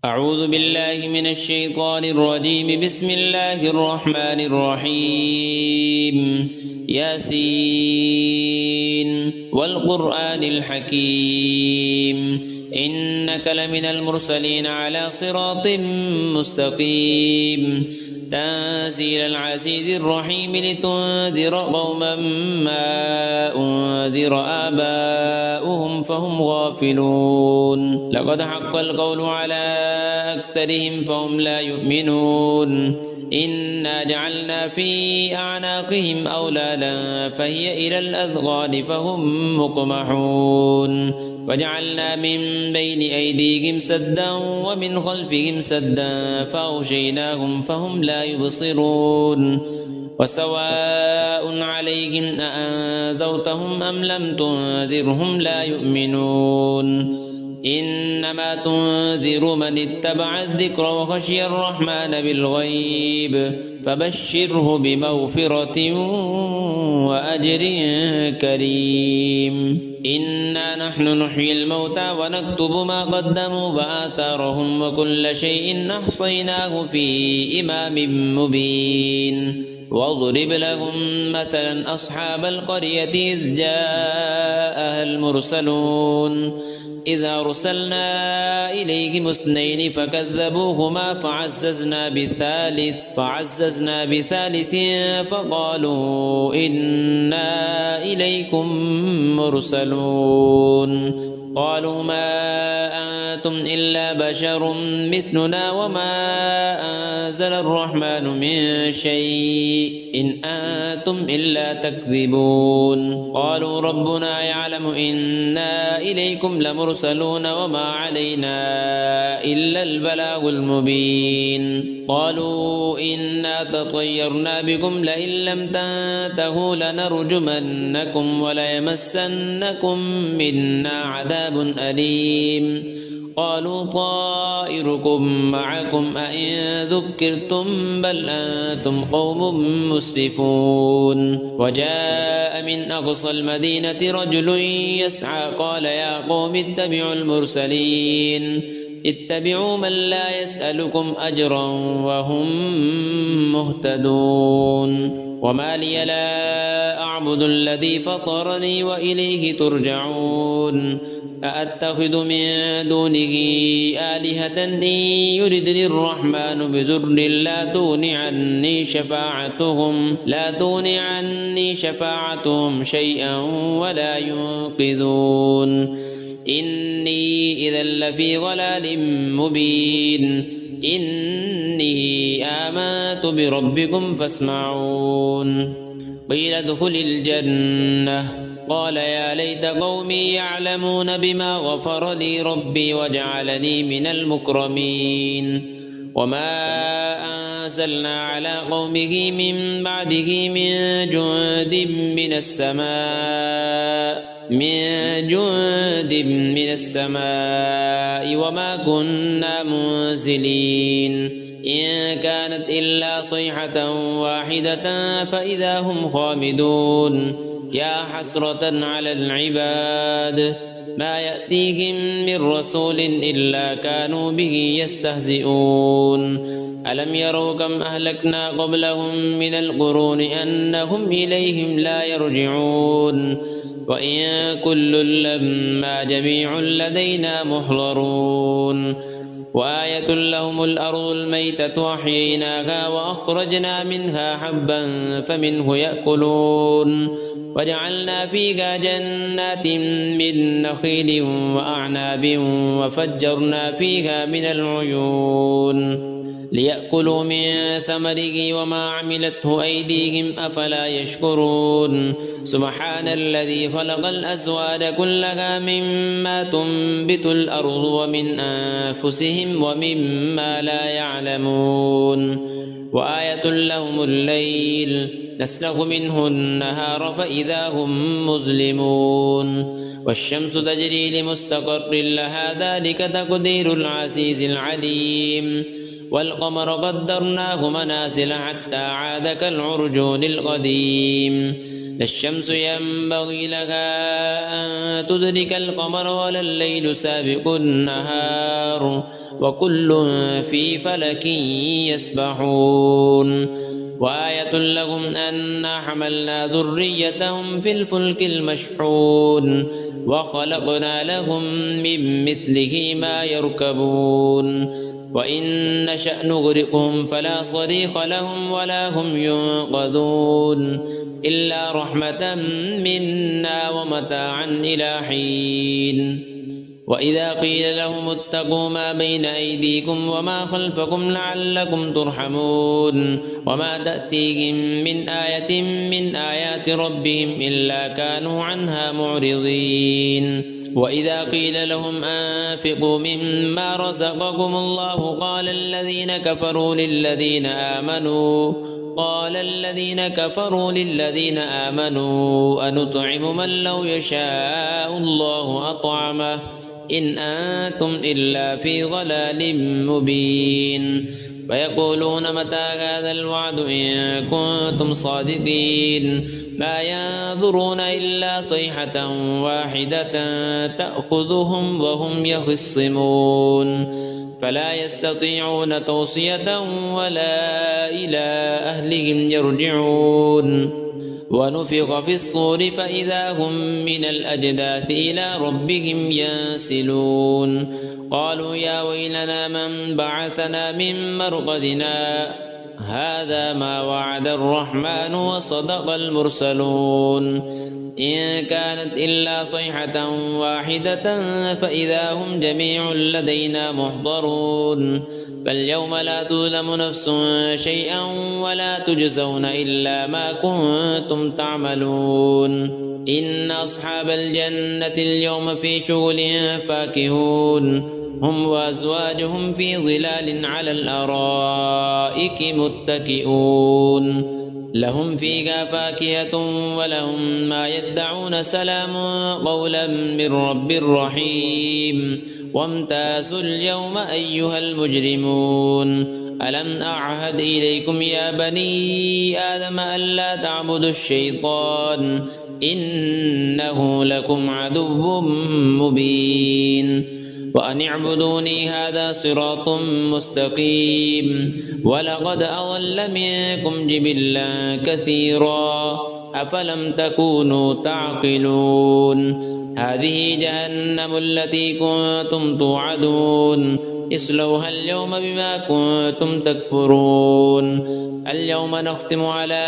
أعوذ بالله من الشيطان الرجيم. بسم الله الرحمن الرحيم. ياسين والقرآن الحكيم إنك لمن المرسلين على صراط مستقيم تنزيل العزيز الرحيم لتنذر قوما ما أنذر آباؤهم فهم غافلون. لقد حق القول على أكثرهم فهم لا يؤمنون. إنا جعلنا في أعناقهم أغلالا فهي إلى الأذقان فهم مقمحون. وجعلنا من بين أيديهم سدا ومن خلفهم سدا فأغشيناهم فهم لا يبصرون. وسواء عليهم أأنذرتهم أم لم تنذرهم لا يؤمنون. إنما تنذر من اتبع الذكر وخشي الرحمن بالغيب فبشره بمغفرة وأجر كريم. إنا نحن نحيي الموتى ونكتب ما قدموا وآثارهم وكل شيء أحصيناه في إمام مبين. واضرب لهم مثلا أصحاب القرية إذ جاءها المرسلون إذ أرسلنا إليهم اثنين فكذبوهما فعززنا بثالث فقالوا إنا إليكم مرسلون. قالوا ما أنتم إلا بشر مثلنا وما أنزل الرحمن من شيء إن أنتم إلا تكذبون. قالوا ربنا يعلم إنا إليكم لمرسلون وما علينا إلا البلاغ المبين. قالوا إنا تطيرنا بكم لئن لم تنتهوا لنرجمنكم وليمسنكم منا عذاب أليم. قالوا طائركم معكم أئن ذكرتم بل أنتم قوم مسرفون. وجاء من أقصى المدينة رجل يسعى قال يا قوم اتبعوا المرسلين اتبعوا من لا يسألكم أجرا وهم مهتدون. وما لي لا أعبد الذي فطرني وإليه ترجعون. أأتخذ من دونه آلهة إن يردني الرحمن بضر لا تغن عني شفاعتهم شيئا ولا ينقذون. إني إذا لفي ضلال مبين. إني آمنت بربكم فاسمعون. قيل ادخل الجنة قال يا ليت قومي يعلمون بما غفر لي ربي وجعلني من المكرمين. وما أنزلنا على قومه من بعده من جند من السماء وما كنا منزلين. إن كانت إلا صيحة واحدة فإذا هم خامدون. يا حسرة على العباد ما يأتيهم من رسول إلا كانوا به يستهزئون. ألم يروا كم أهلكنا قبلهم من القرون أنهم إليهم لا يرجعون. وإن كل لما جميع لدينا محضرون. وآية لهم الأرض الميتة أحييناها وأخرجنا منها حبا فمنه يأكلون. وجعلنا فيها جنات من نخيل وأعناب وفجرنا فيها من العيون ليأكلوا من ثمره وما عملته أيديهم أفلا يشكرون. سبحان الذي خلق الأزواج كلها مما تنبت الأرض ومن أنفسهم ومما لا يعلمون. وآية لهم الليل نسلخ منه النهار فإذا هم مظلمون. والشمس تجري لمستقر لها ذلك تقدير العزيز العليم. والقمر قدرناه منازل حتى عاد كالعرجون القديم. لا الشمس ينبغي لها أن تدرك القمر ولا الليل سابق النهار وكل في فلك يسبحون وآية لهم أنا حملنا ذريتهم في الفلك المشحون وخلقنا لهم من مثله ما يركبون وإن نشأ نغرقهم فلا صريخ لهم ولا هم ينقذون إلا رحمة منا ومتاعا إلى حين وإذا قيل لهم اتقوا ما بين أيديكم وما خلفكم لعلكم ترحمون وما تأتيهم من آية من آيات ربهم إلا كانوا عنها معرضين وإذا قيل لهم أنفقوا مما رزقكم الله قال الذين كفروا للذين آمنوا أنطعم من لو يشاء الله أطعمه إن أنتم إلا في ضلال مبين ويقولون متى هذا الوعد إن كنتم صادقين ما ينظرون إلا صيحة واحدة تأخذهم وهم يخصمون فلا يستطيعون توصية ولا إلى أهلهم يرجعون ونفخ في الصور فإذا هم من الأجداث إلى ربهم ينسلون قالوا يا ويلنا من بعثنا من مرقدنا هذا ما وعد الرحمن وصدق المرسلون إن كانت إلا صيحة واحدة فإذا هم جميع لدينا محضرون فاليوم لا تظلم نفس شيئا ولا تجزون إلا ما كنتم تعملون إن أصحاب الجنة اليوم في شغل فاكهون هم وأزواجهم في ظلال على الأرائك متكئون لهم فيها فاكهة ولهم ما يدعون سلام قولا من رب رحيم وامتازوا اليوم أيها المجرمون ألم أعهد إليكم يا بني آدم ألا تعبدوا الشيطان إنه لكم عدو مبين وأن اعبدوني هذا صراط مستقيم ولقد أضل منكم جبلا كثيرا أفلم تكونوا تعقلون هذه جهنم التي كنتم توعدون اصلوها اليوم بما كنتم تكفرون اليوم نختم على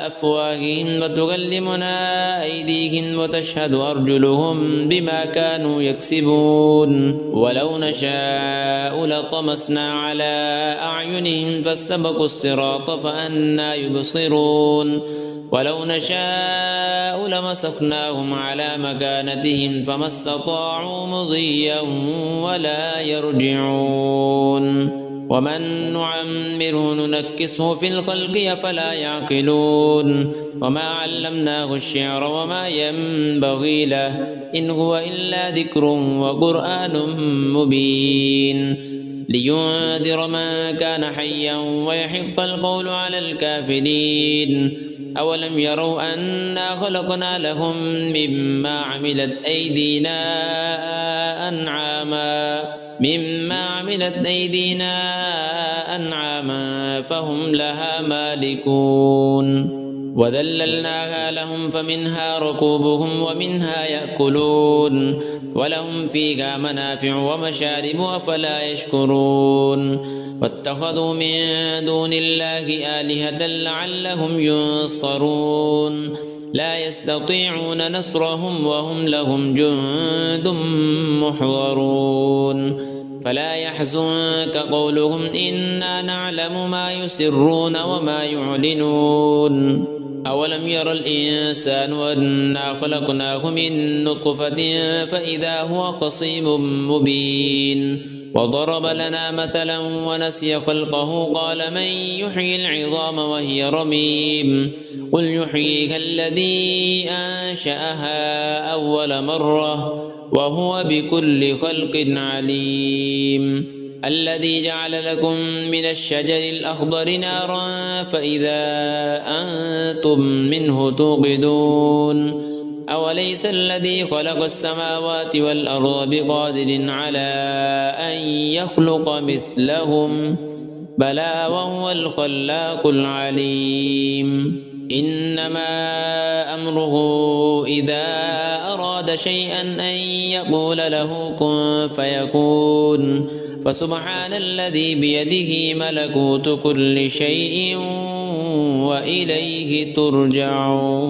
أفواههم وتكلمنا أيديهم وتشهد أرجلهم بما كانوا يكسبون ولو نشاء لطمسنا على أعينهم فاستبقوا الصراط فأنى يبصرون ولو نشاء لمسخناهم على مكانتهم فما استطاعوا مضيا ولا يرجعون ومن نعمره ننكسه في الخلق أفلا يعقلون وما علمناه الشعر وما ينبغي له إن هو إلا ذكر وقرآن مبين لينذر من كان حيا ويحق القول على الكافرين أولم يروا أنا خلقنا لهم مما عملت أيدينا أنعاما فهم لها مالكون وذللناها لهم فمنها ركوبهم ومنها يأكلون ولهم فيها منافع ومشارب أفلا يشكرون واتخذوا من دون الله آلهة لعلهم ينصرون لا يستطيعون نصرهم وهم لهم جند محضرون فلا يحزنك قولهم إنا نعلم ما يسرون وما يعلنون أولم ير الإنسان أنا خلقناه من نطفة فإذا هو خصيم مبين وضرب لنا مثلا ونسي خلقه قال من يحيي العظام وهي رميم قل يحييها الذي أنشأها أول مرة وهو بكل خلق عليم الذي جعل لكم من الشجر الأخضر نارا فإذا أنتم منه توقدون أوليس الذي خلق السماوات والأرض بقادر على أن يخلق مثلهم بلى وهو الخلاق العليم إنما أمره إذا أراد شيئا أن يقول له كن فيكون فسبحان الذي بيده ملكوت كل شيء وإليه ترجعون.